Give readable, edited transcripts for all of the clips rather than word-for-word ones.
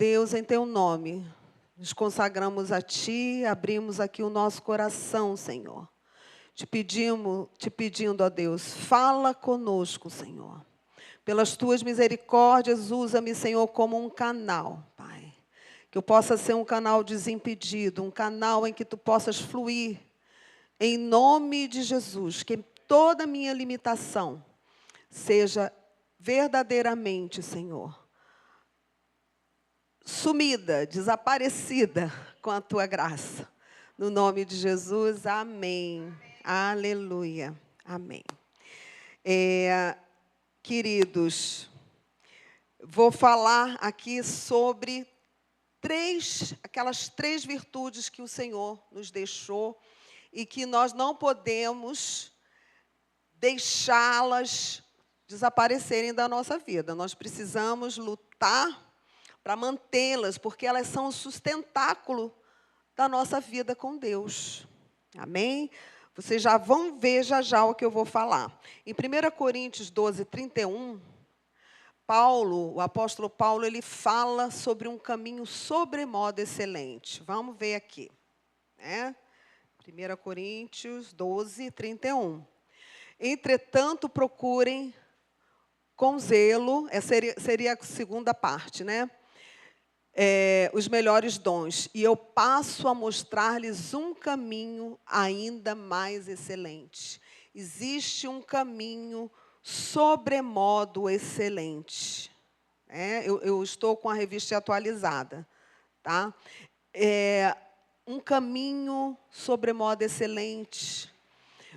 Deus, em Teu nome, nos consagramos a Ti, abrimos aqui o nosso coração, Senhor. Te pedindo, ó Deus, fala conosco, Senhor. Pelas Tuas misericórdias, usa-me, Senhor, como um canal, Pai. Que eu possa ser um canal desimpedido, um canal em que Tu possas fluir, em nome de Jesus. Que toda minha limitação seja verdadeiramente, Senhor, sumida, desaparecida com a Tua graça. No nome de Jesus, amém. Aleluia. Amém. Queridos, vou falar aqui sobre aquelas três virtudes que o Senhor nos deixou e que nós não podemos deixá-las desaparecerem da nossa vida. Nós precisamos lutar para mantê-las, porque elas são o sustentáculo da nossa vida com Deus. Amém? Vocês já vão ver já o que eu vou falar. Em 1 Coríntios 12, 31, o apóstolo Paulo, ele fala sobre um caminho sobremodo excelente. Vamos ver aqui. 1 Coríntios 12, 31. Entretanto, procurem com zelo, seria a segunda parte, os melhores dons, e eu passo a mostrar-lhes um caminho ainda mais excelente. Existe um caminho sobremodo excelente. Eu estou com a revista atualizada. Tá? Um caminho sobremodo excelente.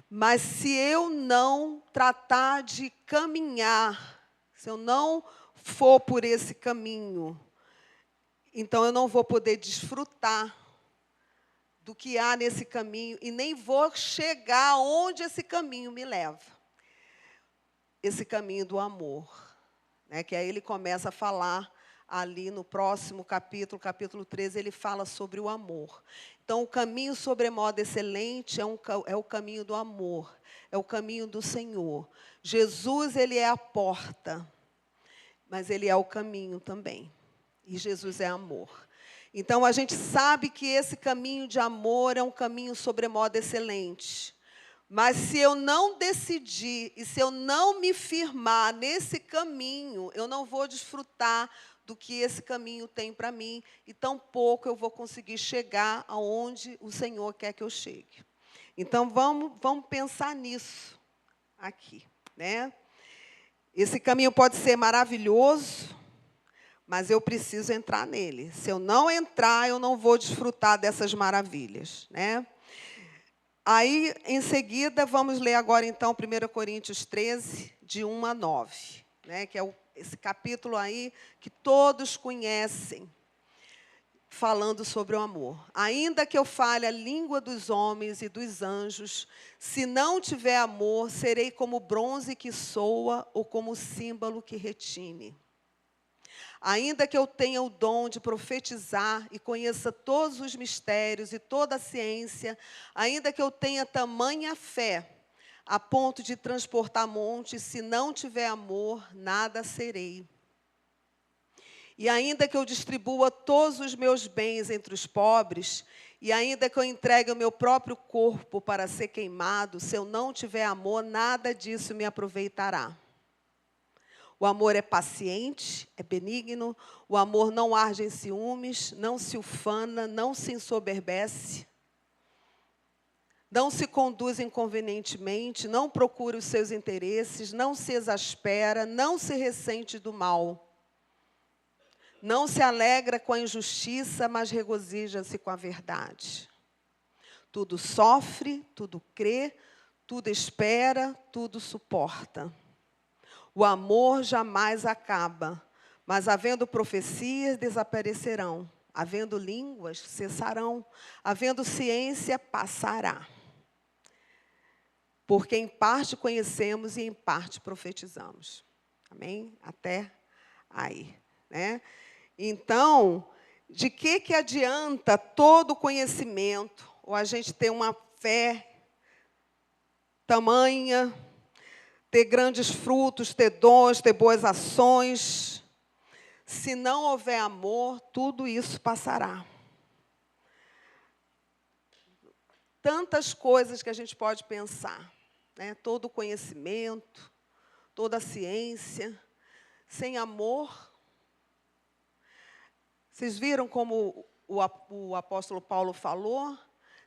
Mas se eu não tratar de caminhar, se eu não for por esse caminho, então eu não vou poder desfrutar do que há nesse caminho e nem vou chegar onde esse caminho me leva. Esse caminho do amor, que aí ele começa a falar ali no próximo capítulo, capítulo 13, ele fala sobre o amor. Então, o caminho sobremodo excelente é o caminho do amor, é o caminho do Senhor. Jesus, ele é a porta, mas ele é o caminho também. E Jesus é amor. Então, a gente sabe que esse caminho de amor é um caminho sobremodo excelente. Mas se eu não decidir e se eu não me firmar nesse caminho, eu não vou desfrutar do que esse caminho tem para mim, e tampouco eu vou conseguir chegar aonde o Senhor quer que eu chegue. Então, vamos pensar nisso aqui. Esse caminho pode ser maravilhoso, mas eu preciso entrar nele. Se eu não entrar, eu não vou desfrutar dessas maravilhas. Aí, em seguida, vamos ler agora, então, 1 Coríntios 13, de 1 a 9, que é esse capítulo aí que todos conhecem, falando sobre o amor. Ainda que eu fale a língua dos homens e dos anjos, se não tiver amor, serei como bronze que soa ou como símbolo que retine. Ainda que eu tenha o dom de profetizar e conheça todos os mistérios e toda a ciência, ainda que eu tenha tamanha fé, a ponto de transportar montes, se não tiver amor, nada serei. E ainda que eu distribua todos os meus bens entre os pobres, e ainda que eu entregue o meu próprio corpo para ser queimado, se eu não tiver amor, nada disso me aproveitará. O amor é paciente, é benigno, o amor não arde em ciúmes, não se ufana, não se ensoberbece, não se conduz inconvenientemente, não procura os seus interesses, não se exaspera, não se ressente do mal. Não se alegra com a injustiça, mas regozija-se com a verdade. Tudo sofre, tudo crê, tudo espera, tudo suporta. O amor jamais acaba, mas havendo profecias, desaparecerão. Havendo línguas, cessarão. Havendo ciência, passará. Porque em parte conhecemos e em parte profetizamos. Amém? Até aí. Então, de que adianta todo o conhecimento, ou a gente ter uma fé tamanha, ter grandes frutos, ter dons, ter boas ações, Se não houver amor, tudo isso passará. Tantas coisas que a gente pode pensar, né? Todo o conhecimento, toda a ciência, sem amor. Vocês viram como o apóstolo Paulo falou?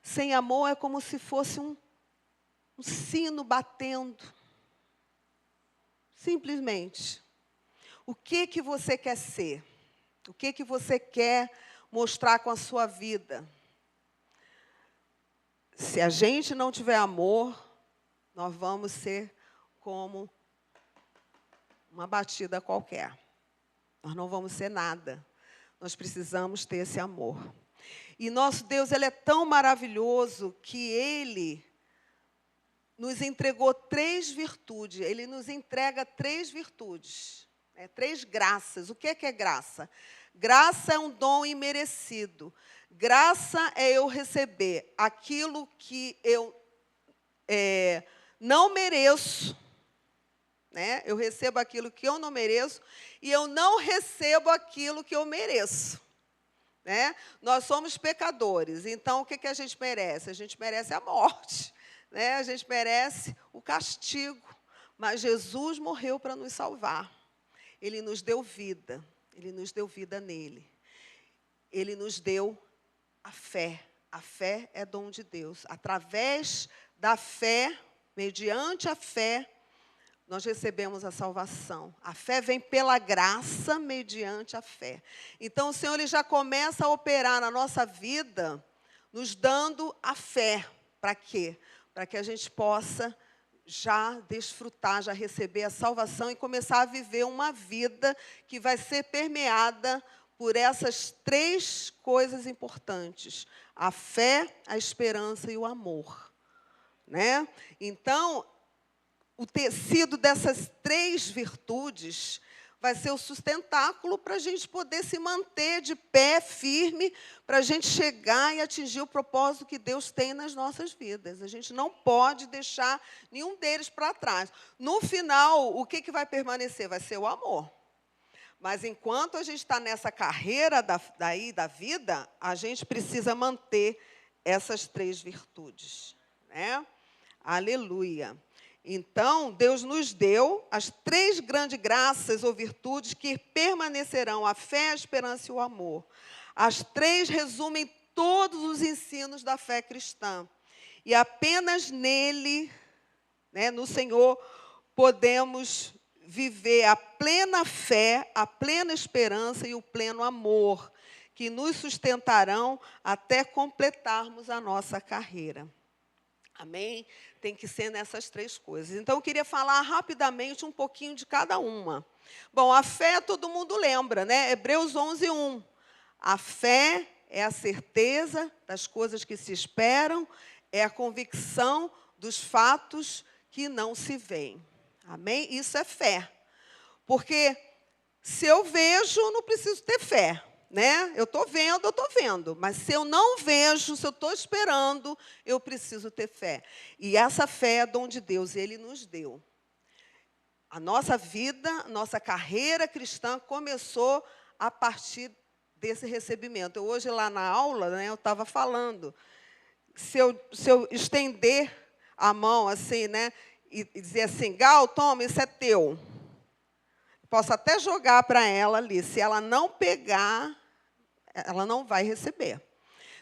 Sem amor é como se fosse um sino batendo. Simplesmente. O que você quer ser? O que você quer mostrar com a sua vida? Se a gente não tiver amor, nós vamos ser como uma batida qualquer. Nós não vamos ser nada. Nós precisamos ter esse amor. E nosso Deus, Ele é tão maravilhoso que Ele nos entregou 3 virtudes. Ele nos entrega 3 virtudes, 3 graças. O que é graça? Graça é um dom imerecido. Graça é eu receber aquilo que eu não mereço. Né? Eu recebo aquilo que eu não mereço e eu não recebo aquilo que eu mereço. Né? Nós somos pecadores, então o que a gente merece? A gente merece a morte, né? A gente merece o castigo, mas Jesus morreu para nos salvar. Ele nos deu vida nele. Ele nos deu a fé é dom de Deus. Através da fé, mediante a fé, nós recebemos a salvação. A fé vem pela graça, mediante a fé. Então, o Senhor Ele já começa a operar na nossa vida, nos dando a fé. Para quê? Para que a gente possa já desfrutar, já receber a salvação e começar a viver uma vida que vai ser permeada por essas 3 coisas importantes. A fé, a esperança e o amor. Né? Então, o tecido dessas 3 virtudes vai ser o sustentáculo para a gente poder se manter de pé, firme, para a gente chegar e atingir o propósito que Deus tem nas nossas vidas. A gente não pode deixar nenhum deles para trás. No final, o que vai permanecer? Vai ser o amor. Mas enquanto a gente está nessa carreira da vida, a gente precisa manter essas 3 virtudes. Né? Aleluia. Então, Deus nos deu as 3 grandes graças ou virtudes que permanecerão: a fé, a esperança e o amor. As 3 resumem todos os ensinos da fé cristã. E apenas nele, né, no Senhor, podemos viver a plena fé, a plena esperança e o pleno amor, que nos sustentarão até completarmos a nossa carreira. Amém? Tem que ser nessas 3 coisas. Então, eu queria falar rapidamente um pouquinho de cada uma. Bom, a fé todo mundo lembra, né? Hebreus 11:1. A fé é a certeza das coisas que se esperam, é a convicção dos fatos que não se veem. Amém? Isso é fé. Porque se eu vejo, não preciso ter fé. Né? Eu estou vendo, mas se eu não vejo, se eu estou esperando, eu preciso ter fé. E essa fé é dom de Deus, Ele nos deu. A nossa vida, nossa carreira cristã começou a partir desse recebimento. Hoje, lá na aula, né, eu estava falando, se eu estender a mão assim, né, e dizer assim: Gal, toma, isso é teu. Posso até jogar para ela ali. Se ela não pegar, ela não vai receber.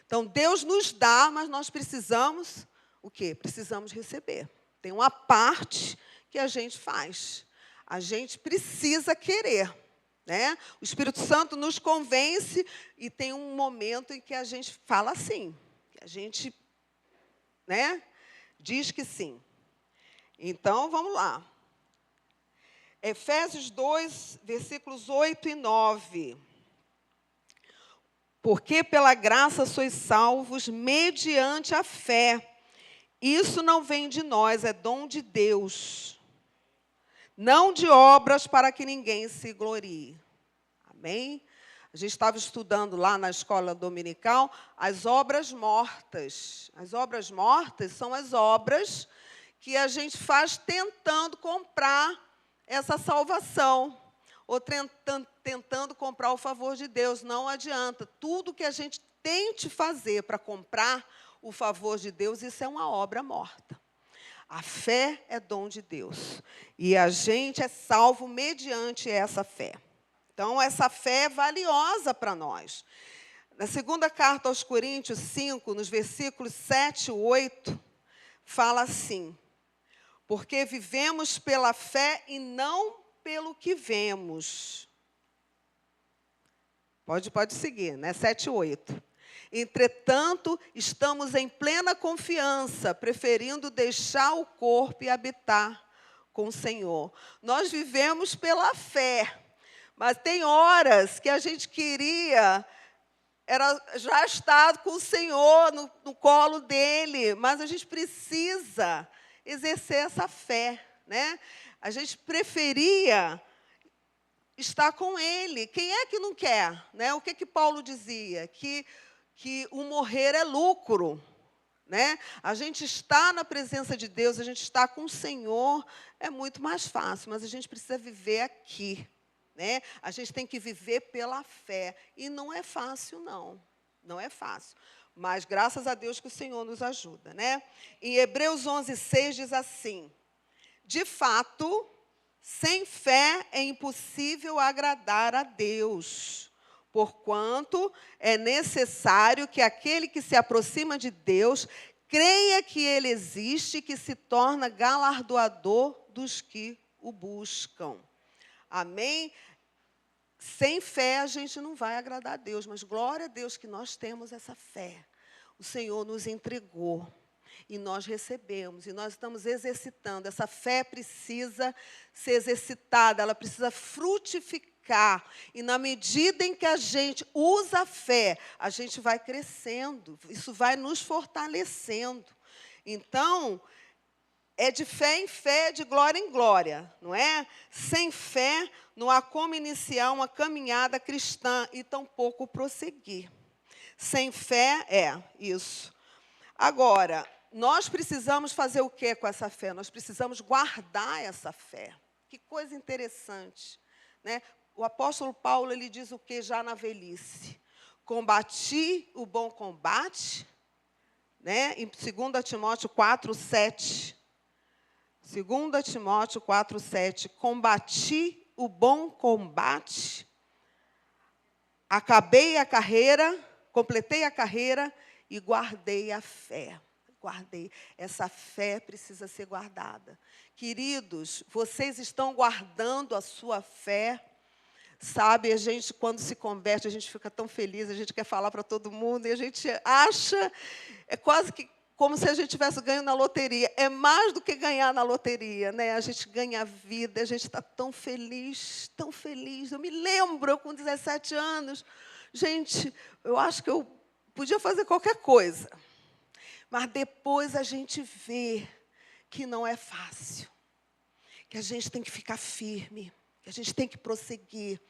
Então, Deus nos dá, mas nós precisamos o quê? Precisamos receber. Tem uma parte que a gente faz. A gente precisa querer. Né? O Espírito Santo nos convence e tem um momento em que a gente fala assim. Que a gente, né, diz que sim. Então, vamos lá. Efésios 2, versículos 8 e 9. Porque pela graça sois salvos mediante a fé. Isso não vem de nós, é dom de Deus. Não de obras para que ninguém se glorie. Amém? A gente estava estudando lá na escola dominical as obras mortas. As obras mortas são as obras que a gente faz tentando comprar essa salvação. ou tentando comprar o favor de Deus. Não adianta. Tudo que a gente tente fazer para comprar o favor de Deus, isso é uma obra morta. A fé é dom de Deus. E a gente é salvo mediante essa fé. Então, essa fé é valiosa para nós. Na segunda carta aos Coríntios 5, nos versículos 7 e 8, fala assim: porque vivemos pela fé e não pelo que vemos. Pode seguir, né? 7 e 8. Entretanto, estamos em plena confiança, preferindo deixar o corpo e habitar com o Senhor. Nós vivemos pela fé, mas tem horas que a gente queria já estar com o Senhor, no colo dele, mas a gente precisa exercer essa fé, né? A gente preferia estar com ele. Quem é que não quer? Né? O que Paulo dizia? Que o morrer é lucro, né? A gente está na presença de Deus, a gente está com o Senhor, é muito mais fácil, mas a gente precisa viver aqui, né? A gente tem que viver pela fé, e não é fácil, não. Não é fácil, mas graças a Deus que o Senhor nos ajuda, né? Em Hebreus 11:6 diz assim: de fato, sem fé é impossível agradar a Deus, porquanto é necessário que aquele que se aproxima de Deus creia que Ele existe e que se torna galardoador dos que o buscam. Amém? Sem fé a gente não vai agradar a Deus, mas glória a Deus que nós temos essa fé. O Senhor nos entregou e nós recebemos, e nós estamos exercitando. Essa fé precisa ser exercitada, ela precisa frutificar. E na medida em que a gente usa a fé, a gente vai crescendo, isso vai nos fortalecendo. Então, é de fé em fé, de glória em glória, não é? Sem fé, não há como iniciar uma caminhada cristã e tampouco prosseguir. Sem fé, é isso. Agora, nós precisamos fazer o que com essa fé? Nós precisamos guardar essa fé. Que coisa interessante, né? O apóstolo Paulo, ele diz o que já na velhice? Combati o bom combate, né? Em 2 Timóteo 4:7. 2 Timóteo 4:7. Combati o bom combate, acabei a carreira, completei a carreira e guardei a fé. Guardei. Essa fé precisa ser guardada. Queridos, vocês estão guardando a sua fé? Sabe, a gente, quando se converte, a gente fica tão feliz, a gente quer falar para todo mundo, e a gente acha, é quase que como se a gente tivesse ganho na loteria. É mais do que ganhar na loteria, né? A gente ganha a vida, a gente está tão feliz, tão feliz. Eu me lembro, eu com 17 anos, gente, eu acho que eu podia fazer qualquer coisa. Mas depois a gente vê que não é fácil, que a gente tem que ficar firme, que a gente tem que prosseguir.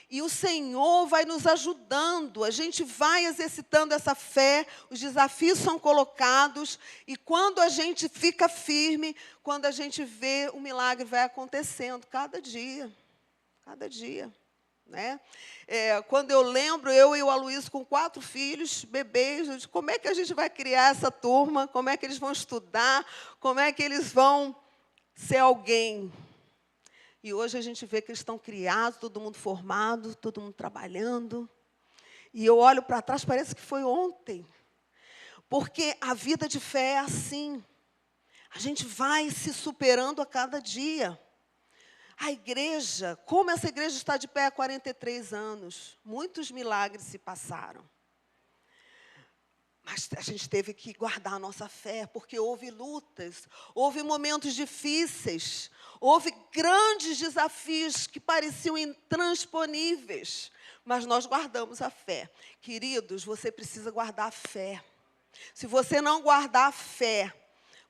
E o Senhor vai nos ajudando, a gente vai exercitando essa fé, os desafios são colocados, e quando a gente fica firme, quando a gente vê, o milagre vai acontecendo cada dia, né? Quando eu lembro, eu e o Aloysio com 4 filhos, bebês, eu digo, como é que a gente vai criar essa turma, como é que eles vão estudar, como é que eles vão ser alguém? E hoje a gente vê que eles estão criados, todo mundo formado, todo mundo trabalhando. E eu olho para trás, parece que foi ontem. Porque a vida de fé é assim. A gente vai se superando a cada dia. A igreja, como essa igreja está de pé há 43 anos, muitos milagres se passaram. Mas a gente teve que guardar a nossa fé, porque houve lutas, houve momentos difíceis, houve grandes desafios que pareciam intransponíveis, mas nós guardamos a fé. Queridos, você precisa guardar a fé. Se você não guardar a fé,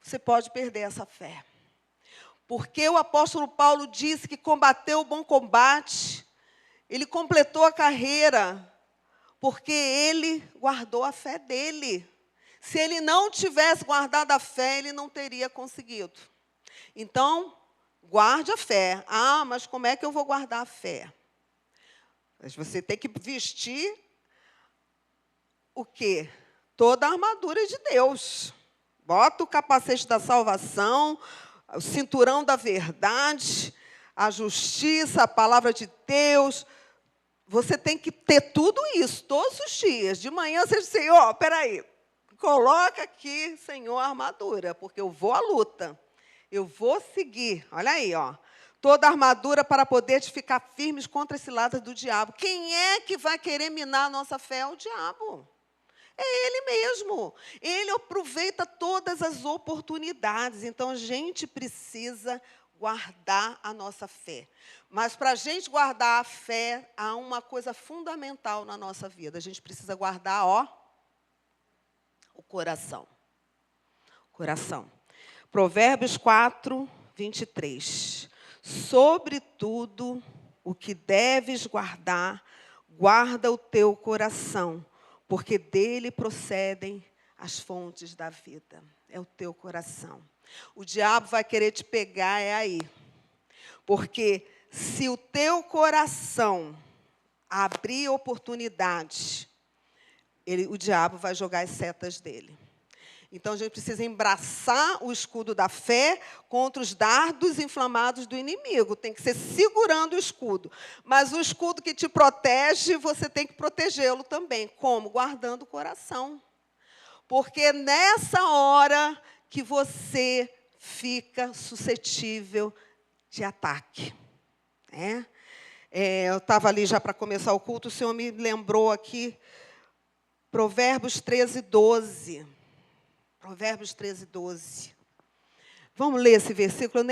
você pode perder essa fé. Porque o apóstolo Paulo disse que combateu o bom combate, ele completou a carreira, porque ele guardou a fé dele. Se ele não tivesse guardado a fé, ele não teria conseguido. Então, Guarde a fé. Ah, mas como é que eu vou guardar a fé? Mas você tem que vestir o quê? Toda a armadura de Deus. Bota o capacete da salvação, o cinturão da verdade, a justiça, a palavra de Deus. Você tem que ter tudo isso todos os dias. De manhã você diz, Senhor, peraí, coloca aqui, Senhor, a armadura, porque eu vou à luta. Eu vou seguir. Olha aí, ó. Toda a armadura para poder ficar firmes contra esse lado do diabo. Quem é que vai querer minar a nossa fé? É o diabo. É ele mesmo. Ele aproveita todas as oportunidades. Então, a gente precisa guardar a nossa fé. Mas, para a gente guardar a fé, há uma coisa fundamental na nossa vida. A gente precisa guardar, o coração. Coração. Provérbios 4, 23. Sobretudo o que deves guardar, guarda o teu coração, porque dele procedem as fontes da vida. É o teu coração. O diabo vai querer te pegar, é aí. Porque se o teu coração abrir oportunidade, o diabo vai jogar as setas dele. Então, a gente precisa embraçar o escudo da fé contra os dardos inflamados do inimigo. Tem que ser segurando o escudo. Mas o escudo que te protege, você tem que protegê-lo também. Como? Guardando o coração. Porque é nessa hora que você fica suscetível de ataque. Eu estava ali já para começar o culto, o Senhor me lembrou aqui, Provérbios 13, 12. Provérbios 13, 12. Vamos ler esse versículo.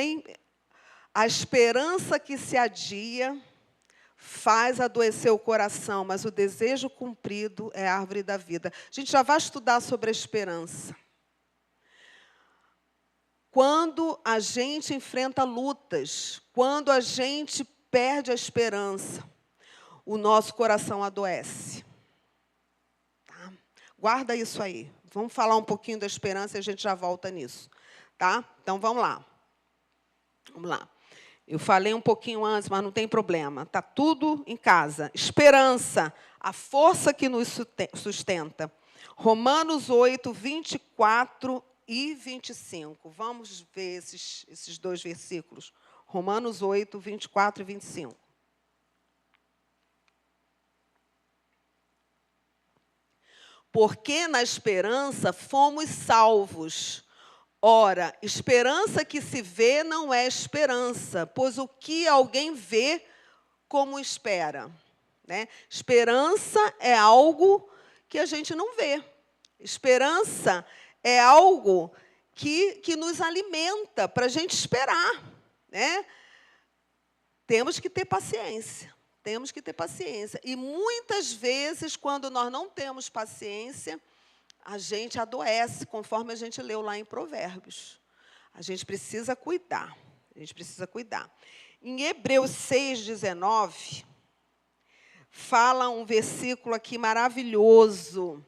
A esperança que se adia faz adoecer o coração, mas o desejo cumprido é a árvore da vida. A gente já vai estudar sobre a esperança. Quando a gente enfrenta lutas, quando a gente perde a esperança, o nosso coração adoece. Tá? Guarda isso aí. Vamos falar um pouquinho da esperança e a gente já volta nisso. Tá? Então, vamos lá. Vamos lá. Eu falei um pouquinho antes, mas não tem problema. Está tudo em casa. Esperança, a força que nos sustenta. Romanos 8, 24 e 25. Vamos ver esses dois versículos. Romanos 8, 24 e 25. Porque na esperança fomos salvos. Ora, esperança que se vê não é esperança, pois o que alguém vê, como espera? Esperança é algo que a gente não vê. Esperança é algo que nos alimenta para a gente esperar. Temos que ter paciência. Temos que ter paciência. E muitas vezes, quando nós não temos paciência, a gente adoece, conforme a gente leu lá em Provérbios. A gente precisa cuidar. A gente precisa cuidar. Em Hebreus 6, 19, fala um versículo aqui maravilhoso.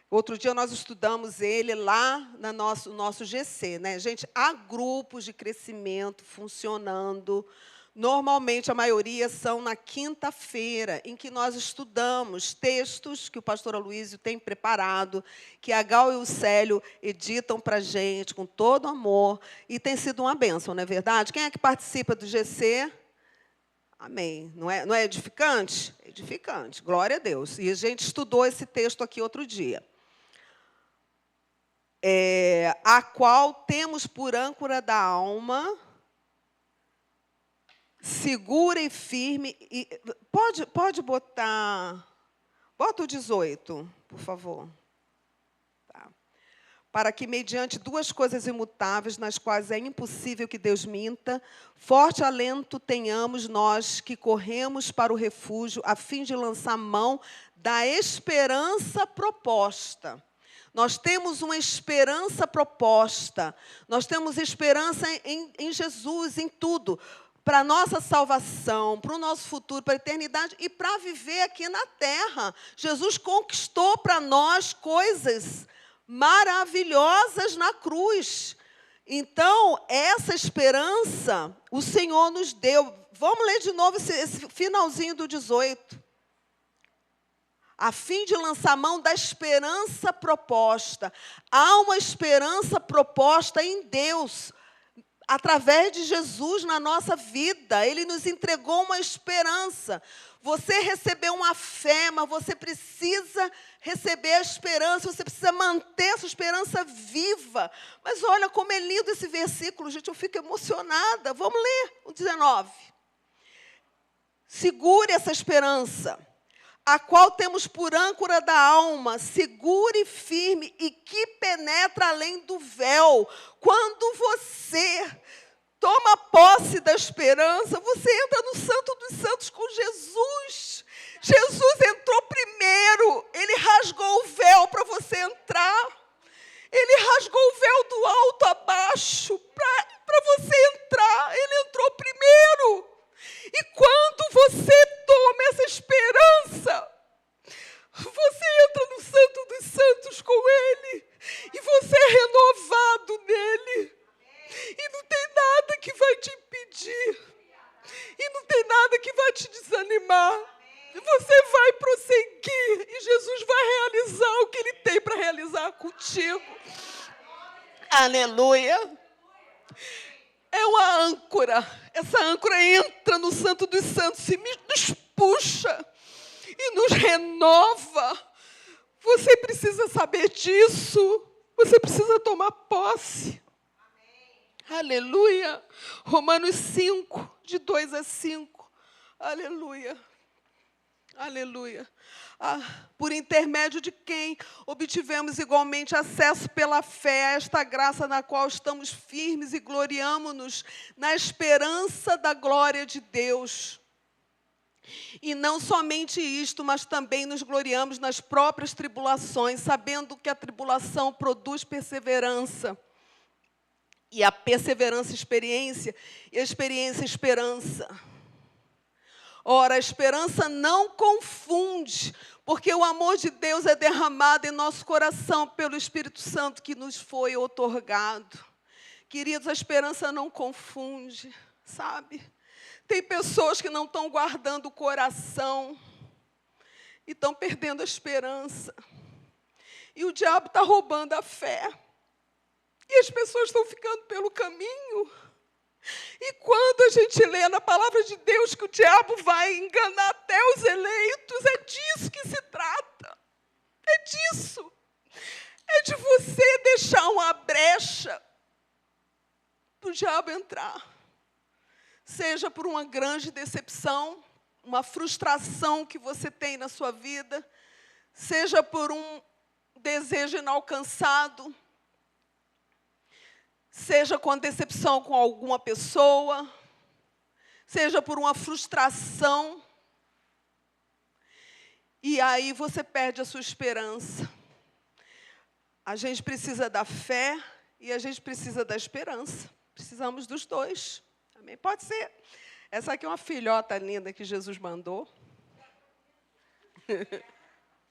Outro dia nós estudamos ele lá no nosso GC. Gente, há grupos de crescimento funcionando. Normalmente, a maioria são na quinta-feira, em que nós estudamos textos que o pastor Aloísio tem preparado, que a Gal e o Célio editam para a gente com todo amor, e tem sido uma bênção, não é verdade? Quem é que participa do GC? Amém. Não é edificante? Edificante, glória a Deus. E a gente estudou esse texto aqui outro dia. A qual temos por âncora da alma, segura e firme. Pode botar... Bota o 18, por favor. Tá. Para que, mediante duas coisas imutáveis, nas quais é impossível que Deus minta, forte alento tenhamos nós que corremos para o refúgio, a fim de lançar mão da esperança proposta. Nós temos uma esperança proposta. Nós temos esperança em Jesus, em tudo. Para a nossa salvação, para o nosso futuro, para a eternidade e para viver aqui na terra. Jesus conquistou para nós coisas maravilhosas na cruz, Então, essa esperança o Senhor nos deu. Vamos ler de novo esse finalzinho do 18. A fim de lançar mão da esperança proposta. Há uma esperança proposta em Deus, através de Jesus na nossa vida. Ele nos entregou uma esperança. Você recebeu uma fé, mas você precisa receber a esperança, você precisa manter essa esperança viva. Mas olha como é lindo esse versículo, gente, eu fico emocionada. Vamos ler o 19. Segure essa esperança, a qual temos por âncora da alma, segura e firme, e que penetra além do véu. Quando você toma posse da esperança, você entra no Santo dos Santos com Jesus. Jesus entrou primeiro, ele rasgou o véu para você entrar. Ele rasgou o véu do alto a baixo para você entrar. Ele entrou primeiro. E quando você toma essa esperança, você entra no Santo dos Santos com Ele. E você é renovado nele. E não tem nada que vai te impedir. E não tem nada que vai te desanimar. E você vai prosseguir. E Jesus vai realizar o que Ele tem para realizar contigo. Aleluia. É uma âncora. Essa âncora entra no Santo dos Santos e nos puxa e nos renova. Você precisa saber disso. Você precisa tomar posse. Amém. Aleluia. Romanos 5, de 2 a 5. Aleluia. Aleluia. Por intermédio de quem obtivemos igualmente acesso pela fé a esta graça na qual estamos firmes e gloriamo-nos na esperança da glória de Deus. E não somente isto, mas também nos gloriamos nas próprias tribulações, sabendo que a tribulação produz perseverança. E a perseverança, experiência, e a experiência, esperança. Ora, a esperança não confunde, porque o amor de Deus é derramado em nosso coração pelo Espírito Santo que nos foi outorgado. Queridos, a esperança não confunde, sabe? Tem pessoas que não estão guardando o coração e estão perdendo a esperança. E o diabo está roubando a fé. E as pessoas estão ficando pelo caminho. E quando a gente lê na palavra de Deus que o diabo vai enganar até os eleitos, é disso que se trata. É disso. É de você deixar uma brecha para o diabo entrar. Seja por uma grande decepção, uma frustração que você tem na sua vida, seja por um desejo inalcançado, seja com a decepção com alguma pessoa, seja por uma frustração, e aí você perde a sua esperança. A gente precisa da fé e a gente precisa da esperança. Precisamos dos dois. Amém? Pode ser. Essa aqui é uma filhota linda que Jesus mandou.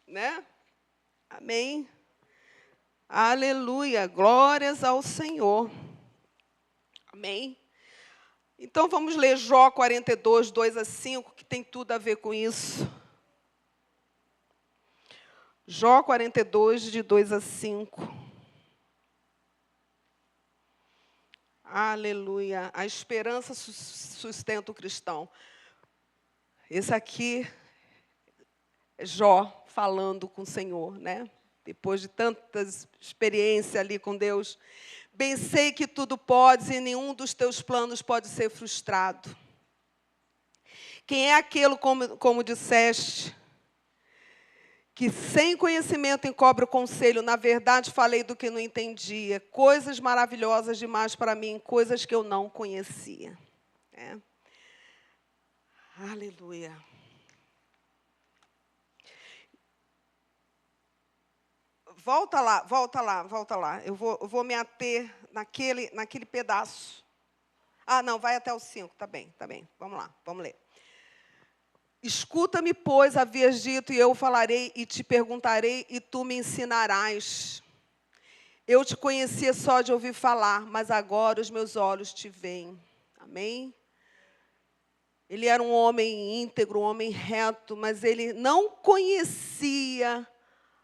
Né? Amém? Aleluia, glórias ao Senhor. Amém? Então, vamos ler Jó 42, 2 a 5, que tem tudo a ver com isso. Jó 42, de 2 a 5. Aleluia. A esperança sustenta o cristão. Esse aqui é Jó falando com o Senhor, né? Depois de tantas experiências ali com Deus. Bem sei que tudo podes e nenhum dos teus planos pode ser frustrado. Quem é aquele, como disseste, que sem conhecimento encobre o conselho? Na verdade, falei do que não entendia. Coisas maravilhosas demais para mim, coisas que eu não conhecia. É. Aleluia. Volta lá. Eu vou me ater naquele pedaço. Ah, não, vai até o 5, tá bem. Vamos lá, vamos ler. Escuta-me, pois, havias dito, e eu falarei, e te perguntarei, e tu me ensinarás. Eu te conhecia só de ouvir falar, mas agora os meus olhos te veem. Amém? Ele era um homem íntegro, um homem reto, mas ele não conhecia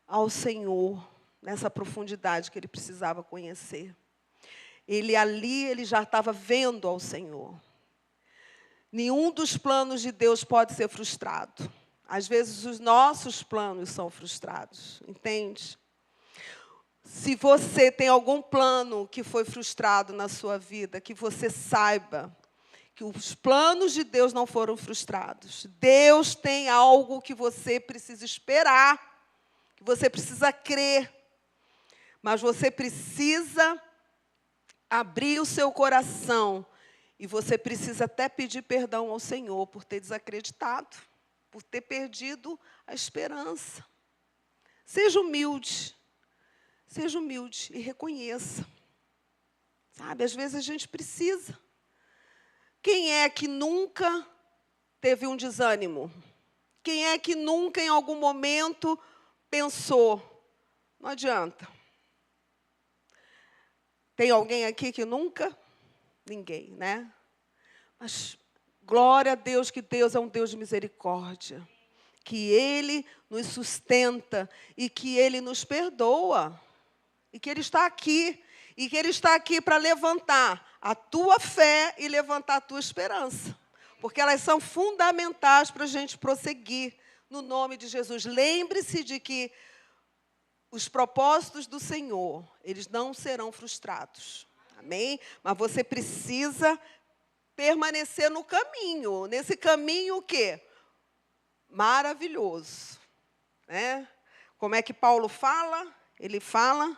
ao Senhor nessa profundidade que ele precisava conhecer. Ele já estava vendo ao Senhor. Nenhum dos planos de Deus pode ser frustrado. Às vezes os nossos planos são frustrados, entende? Se você tem algum plano que foi frustrado na sua vida, que você saiba que os planos de Deus não foram frustrados. Deus tem algo que você precisa esperar, que você precisa crer, mas você precisa abrir o seu coração e você precisa até pedir perdão ao Senhor por ter desacreditado, por ter perdido a esperança. Seja humilde e reconheça. Sabe, às vezes a gente precisa. Quem é que nunca teve um desânimo? Quem é que nunca, em algum momento, pensou? Não adianta. Tem alguém aqui que nunca? Ninguém, né? Mas glória a Deus, que Deus é um Deus de misericórdia. Que Ele nos sustenta e que Ele nos perdoa. E que Ele está aqui. E que Ele está aqui para levantar a tua fé e levantar a tua esperança. Porque elas são fundamentais para a gente prosseguir no nome de Jesus. Lembre-se de que os propósitos do Senhor, eles não serão frustrados. Amém? Mas você precisa permanecer no caminho. Nesse caminho o quê? Maravilhoso. Né? Como é que Paulo fala? Ele fala...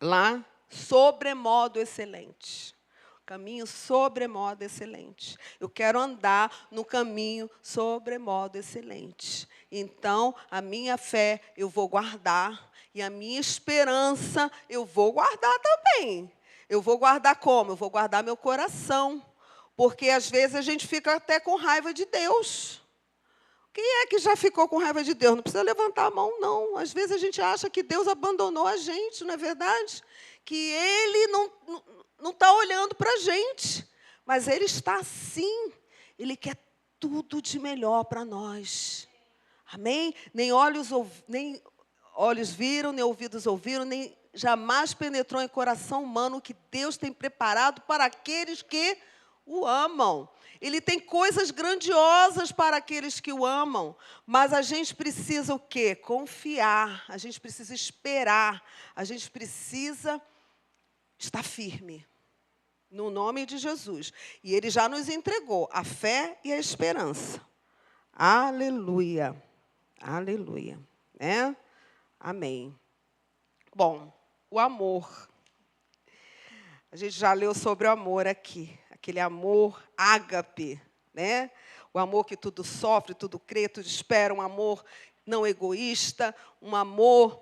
lá, sobremodo excelente. Caminho sobremodo excelente. Eu quero andar no caminho sobremodo excelente. Então, a minha fé eu vou guardar e a minha esperança eu vou guardar também. Eu vou guardar como? Eu vou guardar meu coração. Porque, às vezes, a gente fica até com raiva de Deus. Quem é que já ficou com raiva de Deus? Não precisa levantar a mão, não. Às vezes a gente acha que Deus abandonou a gente, não é verdade? Que Ele não está olhando para a gente. Mas Ele está sim. Ele quer tudo de melhor para nós. Amém? Nem olhos viram, nem ouvidos ouviram, nem jamais penetrou em coração humano o que Deus tem preparado para aqueles que o amam. Ele tem coisas grandiosas para aqueles que o amam, mas a gente precisa o quê? Confiar, a gente precisa esperar, a gente precisa estar firme, no nome de Jesus. E Ele já nos entregou a fé e a esperança. Aleluia, aleluia, né? Amém. Bom, o amor. A gente já leu sobre o amor aqui. Aquele amor ágape, né? O amor que tudo sofre, tudo crê, tudo espera, um amor não egoísta, um amor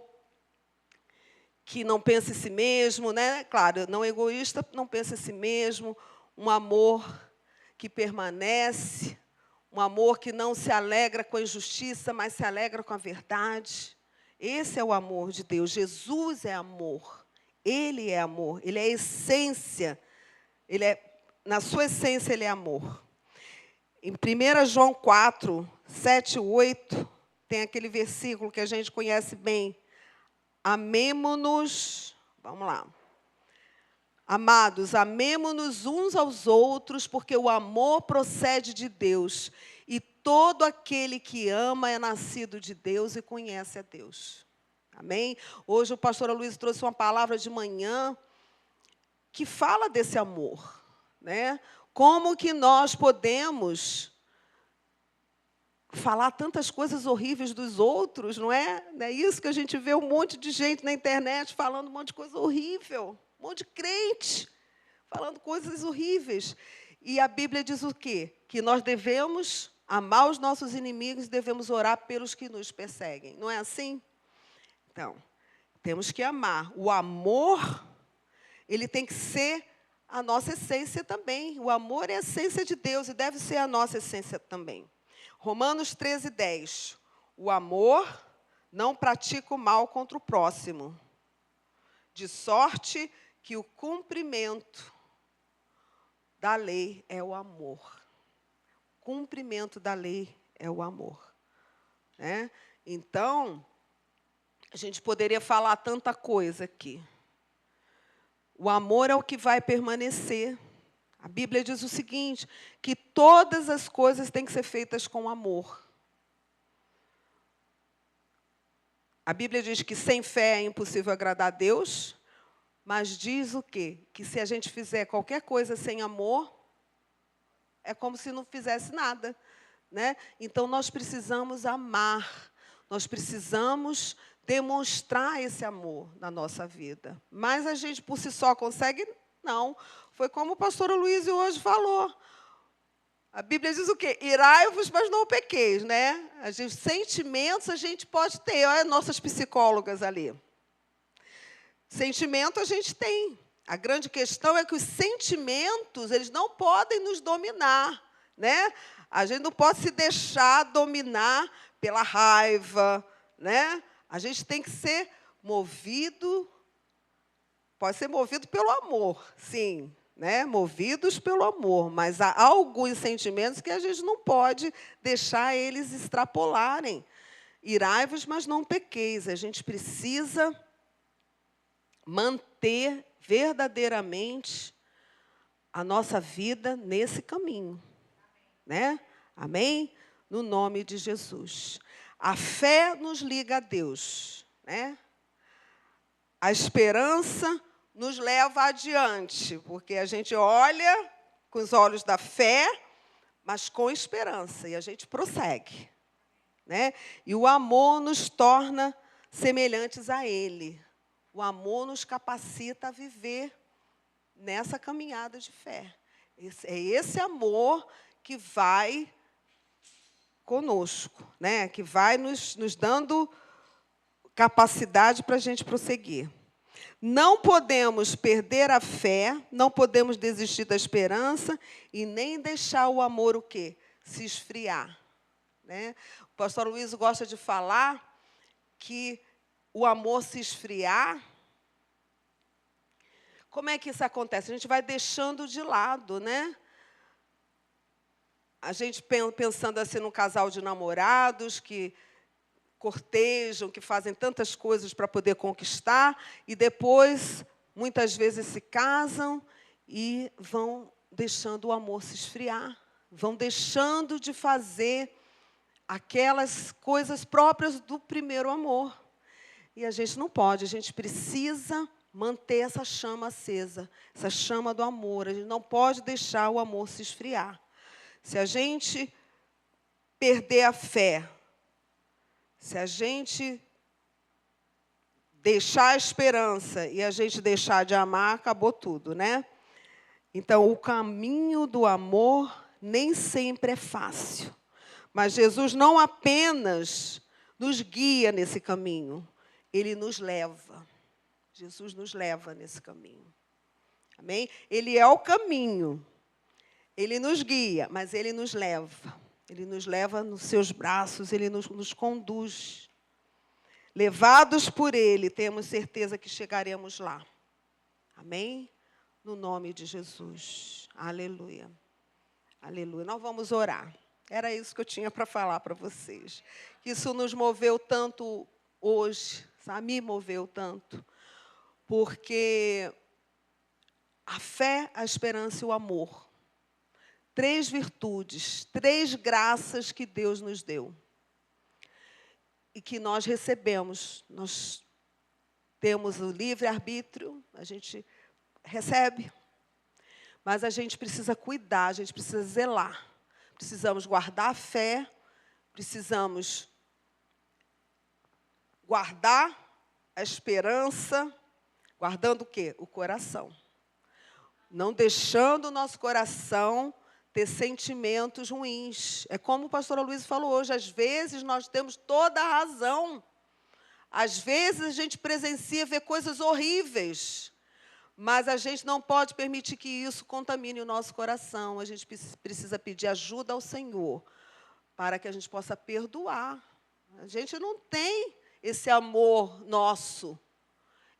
que não pensa em si mesmo, né? Claro, não egoísta, não pensa em si mesmo, um amor que permanece, um amor que não se alegra com a injustiça, mas se alegra com a verdade. Esse é o amor de Deus. Jesus é amor. Ele é amor. Ele é a essência. Na sua essência, Ele é amor. Em 1 João 4, 7 e 8, tem aquele versículo que a gente conhece bem. Amemo-nos, vamos lá. Amados, amemo-nos uns aos outros, porque o amor procede de Deus. E todo aquele que ama é nascido de Deus e conhece a Deus. Amém? Hoje o pastor Luiz trouxe uma palavra de manhã que fala desse amor. Né? Como que nós podemos falar tantas coisas horríveis dos outros, não é? Não é isso que a gente vê um monte de gente na internet falando um monte de coisa horrível, um monte de crente falando coisas horríveis. E a Bíblia diz o quê? Que nós devemos amar os nossos inimigos e devemos orar pelos que nos perseguem. Não é assim? Então, temos que amar. O amor, ele tem que ser a nossa essência também. O amor é a essência de Deus e deve ser a nossa essência também. Romanos 13:10. O amor não pratica o mal contra o próximo, de sorte que o cumprimento da lei é o amor. Cumprimento da lei é o amor. Né? Então, a gente poderia falar tanta coisa aqui. O amor é o que vai permanecer. A Bíblia diz o seguinte, que todas as coisas têm que ser feitas com amor. A Bíblia diz que sem fé é impossível agradar a Deus, mas diz o quê? Que se a gente fizer qualquer coisa sem amor, é como se não fizesse nada. Né? Então, nós precisamos amar, nós precisamos demonstrar esse amor na nossa vida. Mas a gente, por si só, consegue? Não. Foi como o pastor Luiz hoje falou. A Bíblia diz o quê? Irai-vos, mas não pequeis, né? Sentimentos a gente pode ter. Olha nossas psicólogas ali. Sentimento a gente tem. A grande questão é que os sentimentos, eles não podem nos dominar, né? A gente não pode se deixar dominar pela raiva, né? A gente tem que ser movido, pode ser movido pelo amor, sim, né? Movidos pelo amor, mas há alguns sentimentos que a gente não pode deixar eles extrapolarem. Irai-vos, mas não pequeis. A gente precisa manter verdadeiramente a nossa vida nesse caminho. Né? Amém? No nome de Jesus. A fé nos liga a Deus. Né? A esperança nos leva adiante, porque a gente olha com os olhos da fé, mas com esperança, e a gente prossegue. Né? E o amor nos torna semelhantes a Ele. O amor nos capacita a viver nessa caminhada de fé. É esse amor que vai conosco, né? Que vai nos dando capacidade para a gente prosseguir. Não podemos perder a fé, não podemos desistir da esperança e nem deixar o amor o quê? Se esfriar. Né? O pastor Luiz gosta de falar que o amor se esfriar. Como é que isso acontece? A gente vai deixando de lado, né? A gente pensando assim no casal de namorados que cortejam, que fazem tantas coisas para poder conquistar e depois, muitas vezes, se casam e vão deixando o amor se esfriar, vão deixando de fazer aquelas coisas próprias do primeiro amor. E a gente não pode, a gente precisa manter essa chama acesa, essa chama do amor. A gente não pode deixar o amor se esfriar. Se a gente perder a fé, se a gente deixar a esperança e a gente deixar de amar, acabou tudo, né? Então, o caminho do amor nem sempre é fácil. Mas Jesus não apenas nos guia nesse caminho, Ele nos leva. Jesus nos leva nesse caminho. Amém? Ele é o caminho. Ele nos guia, mas Ele nos leva. Ele nos leva nos seus braços, Ele nos conduz. Levados por Ele, temos certeza que chegaremos lá. Amém? No nome de Jesus. Aleluia. Aleluia. Nós vamos orar. Era isso que eu tinha para falar para vocês. Isso nos moveu tanto hoje, sabe? Me moveu tanto. Porque a fé, a esperança e o amor. 3 virtudes, 3 graças que Deus nos deu. E que nós recebemos. Nós temos o livre-arbítrio, a gente recebe. Mas a gente precisa cuidar, a gente precisa zelar. Precisamos guardar a fé, precisamos guardar a esperança, guardando o quê? O coração. Não deixando o nosso coração ter sentimentos ruins. É como o pastor Luiz falou hoje, às vezes nós temos toda a razão. Às vezes a gente presencia, vê coisas horríveis, mas a gente não pode permitir que isso contamine o nosso coração. A gente precisa pedir ajuda ao Senhor para que a gente possa perdoar. A gente não tem esse amor nosso.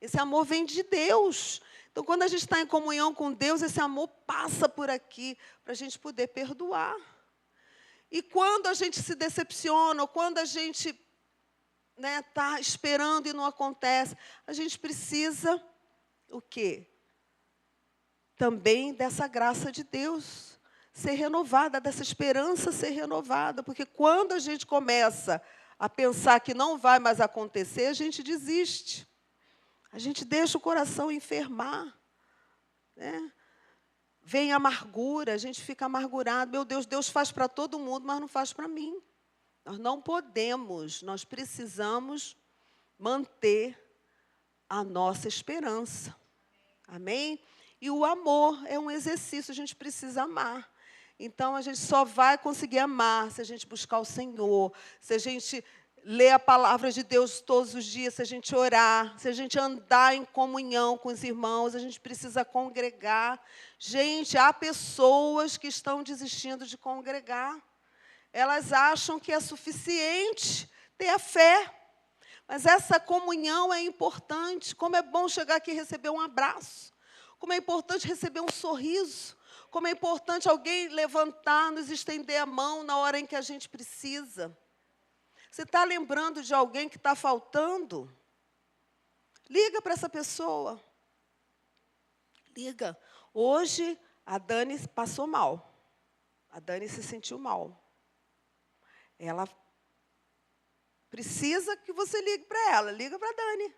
Esse amor vem de Deus. Então, quando a gente está em comunhão com Deus, esse amor passa por aqui para a gente poder perdoar. E quando a gente se decepciona, ou quando a gente está esperando e não acontece, a gente precisa o quê? Também dessa graça de Deus ser renovada, dessa esperança ser renovada. Porque quando a gente começa a pensar que não vai mais acontecer, a gente desiste. A gente deixa o coração enfermar, né? Vem a amargura, a gente fica amargurado. Meu Deus, Deus faz para todo mundo, mas não faz para mim. Nós não podemos, nós precisamos manter a nossa esperança. Amém? E o amor é um exercício, a gente precisa amar. Então, a gente só vai conseguir amar se a gente buscar o Senhor, se a gente ler a palavra de Deus todos os dias, se a gente orar, se a gente andar em comunhão com os irmãos, a gente precisa congregar. Gente, há pessoas que estão desistindo de congregar. Elas acham que é suficiente ter a fé. Mas essa comunhão é importante. Como é bom chegar aqui e receber um abraço. Como é importante receber um sorriso. Como é importante alguém levantar, nos estender a mão na hora em que a gente precisa. Você está lembrando de alguém que está faltando? Liga para essa pessoa. Liga. Hoje, a Dani passou mal. A Dani se sentiu mal. Ela precisa que você ligue para ela. Liga para a Dani.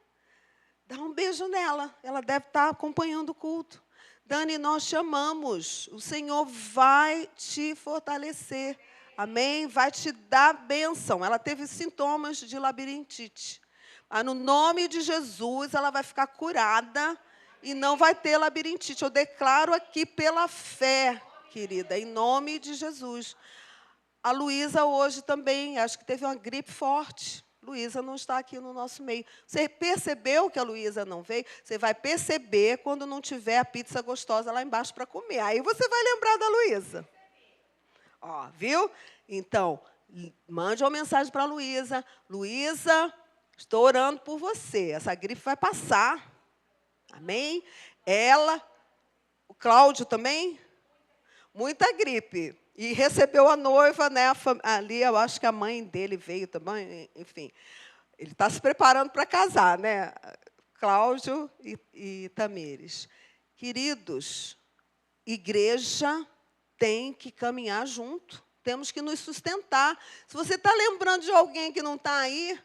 Dá um beijo nela. Ela deve estar acompanhando o culto. Dani, nós te amamos. O Senhor vai te fortalecer. Amém? Vai te dar bênção. Ela teve sintomas de labirintite. Mas no nome de Jesus, ela vai ficar curada e não vai ter labirintite. Eu declaro aqui pela fé, querida, em nome de Jesus. A Luísa hoje também, acho que teve uma gripe forte. Luísa não está aqui no nosso meio. Você percebeu que a Luísa não veio? Você vai perceber quando não tiver a pizza gostosa lá embaixo para comer. Aí você vai lembrar da Luísa. Ó, viu? Então, mande uma mensagem para a Luísa. Luísa, estou orando por você. Essa gripe vai passar. Amém? Ela, o Cláudio também, muita gripe. E recebeu a noiva, né? Ali, eu acho que a mãe dele veio também, enfim. Ele está se preparando para casar, né? Cláudio e Tamires. Queridos, igreja tem que caminhar junto. Temos que nos sustentar. Se você está lembrando de alguém que não está aí,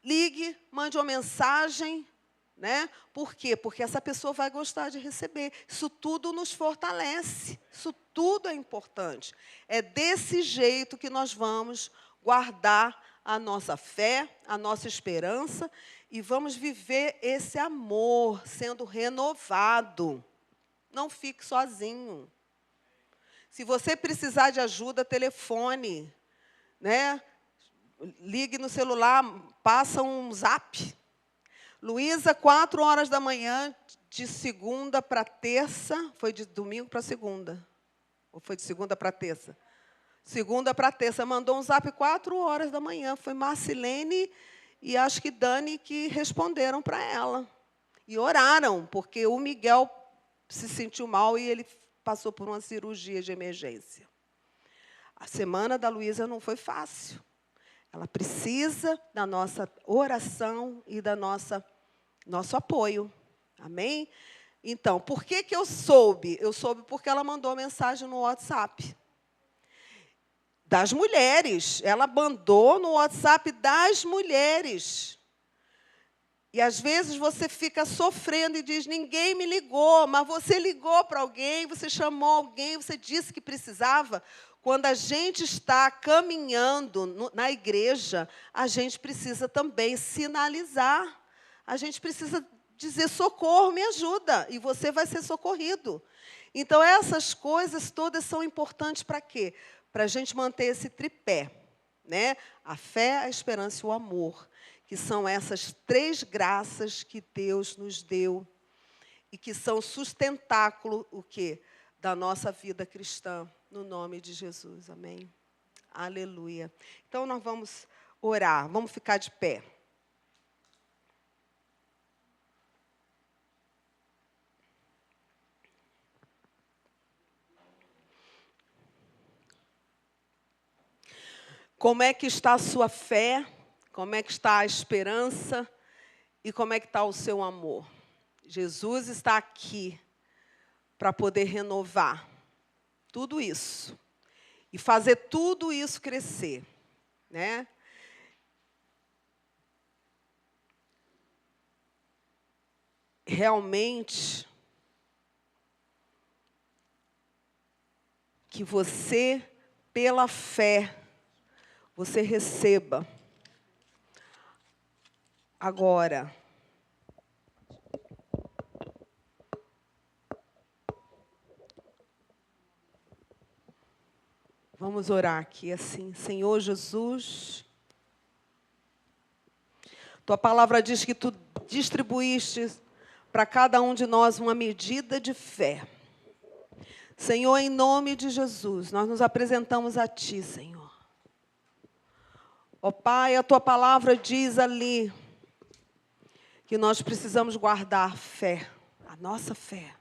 ligue, mande uma mensagem. Né? Por quê? Porque essa pessoa vai gostar de receber. Isso tudo nos fortalece. Isso tudo é importante. É desse jeito que nós vamos guardar a nossa fé, a nossa esperança e vamos viver esse amor sendo renovado. Não fique sozinho. Se você precisar de ajuda, telefone, né? Ligue no celular, passa um zap. Luísa, 4 horas da manhã, de segunda para terça. Foi de domingo para segunda? Ou foi de segunda para terça? Segunda para terça. Mandou um zap 4 horas da manhã. Foi Marcilene e acho que Dani que responderam para ela. E oraram, porque o Miguel se sentiu mal e ele passou por uma cirurgia de emergência. A semana da Luísa não foi fácil. Ela precisa da nossa oração e da nosso apoio. Amém? Então, por que eu soube? Eu soube porque ela mandou mensagem no WhatsApp. Das mulheres. Ela mandou no WhatsApp das mulheres. E, às vezes, você fica sofrendo e diz, ninguém me ligou, mas você ligou para alguém, você chamou alguém, você disse que precisava. Quando a gente está caminhando na igreja, a gente precisa também sinalizar. A gente precisa dizer, socorro, me ajuda, e você vai ser socorrido. Então, essas coisas todas são importantes para quê? Para a gente manter esse tripé, né? A fé, a esperança e o amor, que são essas 3 graças que Deus nos deu e que são sustentáculo, o quê? Da nossa vida cristã. No nome de Jesus, amém? Aleluia. Então nós vamos orar, vamos ficar de pé. Como é que está a sua fé? Como é que está a esperança? E como é que está o seu amor? Jesus está aqui para poder renovar tudo isso e fazer tudo isso crescer, né? Realmente, que você, pela fé, você receba agora vamos orar aqui assim. Senhor Jesus, tua palavra diz que tu distribuíste para cada um de nós uma medida de fé. Senhor, em nome de Jesus, nós nos apresentamos a ti, Senhor. Ó Pai, a tua palavra diz ali que nós precisamos guardar fé, a nossa fé.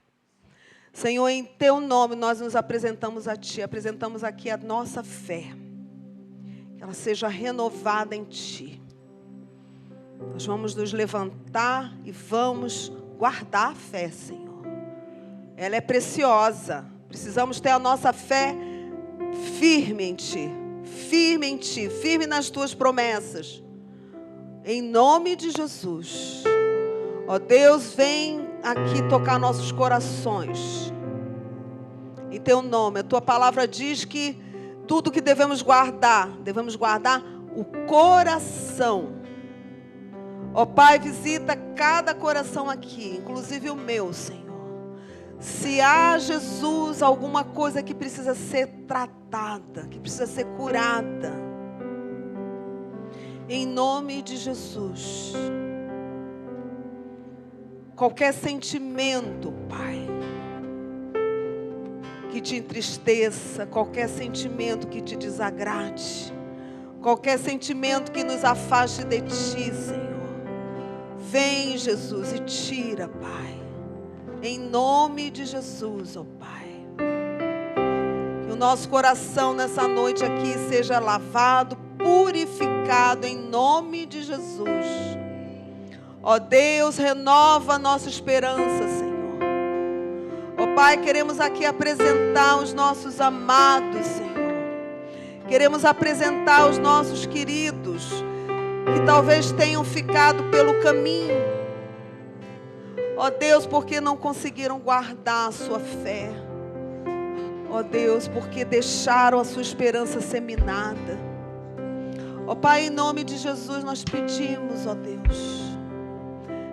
Senhor, em teu nome nós nos apresentamos a ti, apresentamos aqui a nossa fé. Que ela seja renovada em ti. Nós vamos nos levantar e vamos guardar a fé, Senhor. Ela é preciosa. Precisamos ter a nossa fé firme em ti. Firme em ti, firme nas tuas promessas. Em nome de Jesus. Ó Deus, vem aqui tocar nossos corações. Em teu nome, a tua palavra diz que tudo que devemos guardar o coração. Ó Pai, visita cada coração aqui, inclusive o meu, Senhor. Se há, Jesus, alguma coisa que precisa ser tratada, que precisa ser curada, em nome de Jesus. Qualquer sentimento, Pai, que te entristeça, qualquer sentimento que te desagrade, qualquer sentimento que nos afaste de ti, Senhor. Vem, Jesus, e tira, Pai. Em nome de Jesus, ó Pai. Que o nosso coração nessa noite aqui seja lavado, purificado em nome de Jesus. Ó Deus, renova a nossa esperança, Senhor. Ó Pai, queremos aqui apresentar os nossos amados, Senhor. Queremos apresentar os nossos queridos que talvez tenham ficado pelo caminho. Ó Deus, porque não conseguiram guardar a sua fé. Ó Deus, porque deixaram a sua esperança seminada. Ó Pai, em nome de Jesus nós pedimos, ó Deus,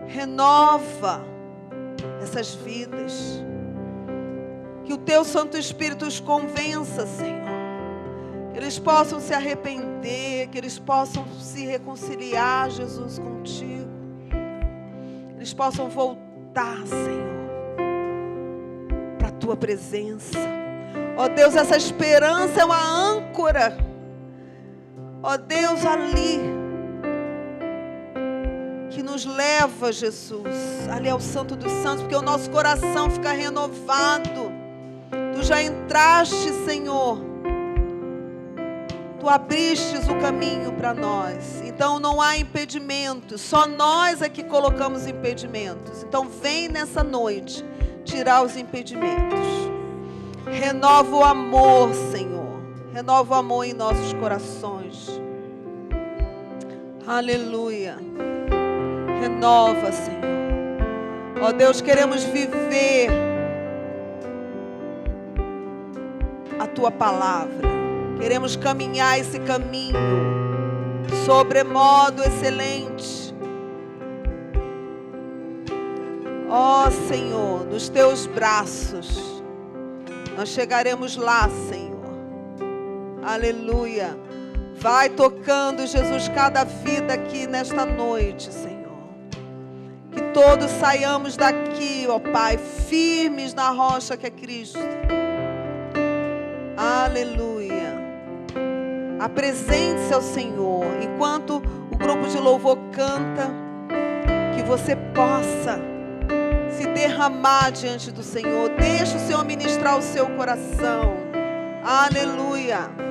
renova essas vidas. Que o teu Santo Espírito os convença, Senhor. Que eles possam se arrepender, que eles possam se reconciliar, Jesus, contigo. Que eles possam voltar, Senhor, para a tua presença. Ó Deus, essa esperança é uma âncora. Ó Deus, ali que nos leva, Jesus, ali ao Santo dos Santos, porque o nosso coração fica renovado. Tu já entraste, Senhor. Tu abristes o caminho para nós. Então não há impedimentos. Só nós é que colocamos impedimentos. Então vem nessa noite tirar os impedimentos. Renova o amor, Senhor. Renova o amor em nossos corações. Aleluia. Renova, Senhor. Ó Deus, queremos viver a tua palavra. Queremos caminhar esse caminho sobremodo excelente. Ó Senhor, nos teus braços nós chegaremos lá, Senhor. Aleluia. Vai tocando, Jesus, cada vida aqui nesta noite, Senhor. Que todos saiamos daqui, ó Pai, firmes na rocha que é Cristo. Aleluia. Apresente-se ao Senhor. Enquanto o grupo de louvor canta, que você possa se derramar diante do Senhor. Deixe o Senhor ministrar o seu coração. Aleluia.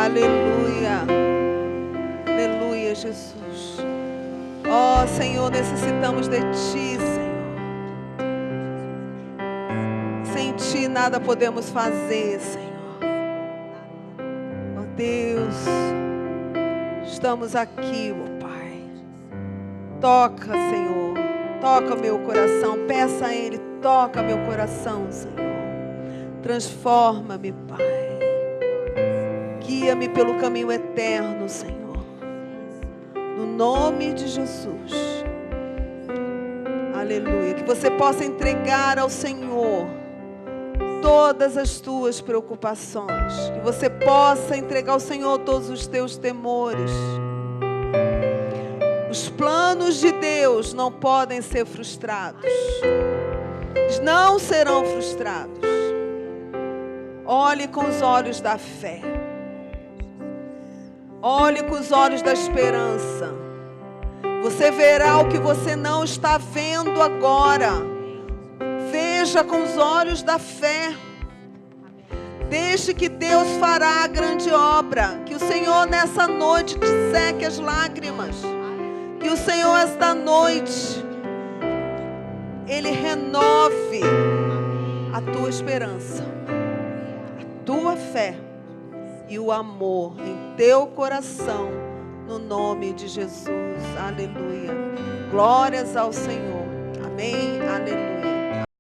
Aleluia. Aleluia, Jesus. Ó Senhor, necessitamos de Ti, Senhor. Sem Ti nada podemos fazer, Senhor. Ó Deus, estamos aqui, ó Pai. Toca, Senhor. Toca meu coração. Peça a Ele, toca meu coração, Senhor. Transforma-me, Pai. Guia-me pelo caminho eterno, Senhor. No nome de Jesus. Aleluia. Que você possa entregar ao Senhor todas as tuas preocupações. Que você possa entregar ao Senhor todos os teus temores. Os planos de Deus não podem ser frustrados. Eles não serão frustrados. Olhe com os olhos da fé. Olhe com os olhos da esperança. Você verá o que você não está vendo agora. Veja com os olhos da fé. Deixe que Deus fará a grande obra. Que o Senhor nessa noite te seque as lágrimas. Que o Senhor esta noite Ele renove a tua esperança, a tua fé e o amor em teu coração, no nome de Jesus. Aleluia. Glórias ao Senhor. Amém. Aleluia.